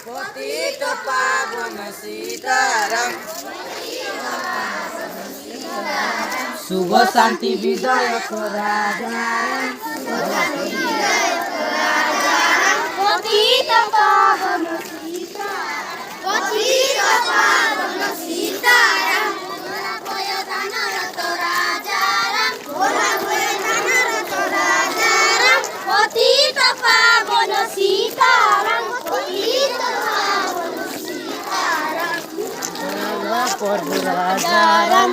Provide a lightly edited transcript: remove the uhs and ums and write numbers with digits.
पतित पावन सीताराम शुभ शांति विधायक राजाराम पतित पावन सीताराम भोला भय दानरत राजाराम भोला भय दानरत राजाराम पतित पावन सीताराम पतित पावन सीताराम प्रभु राजाराम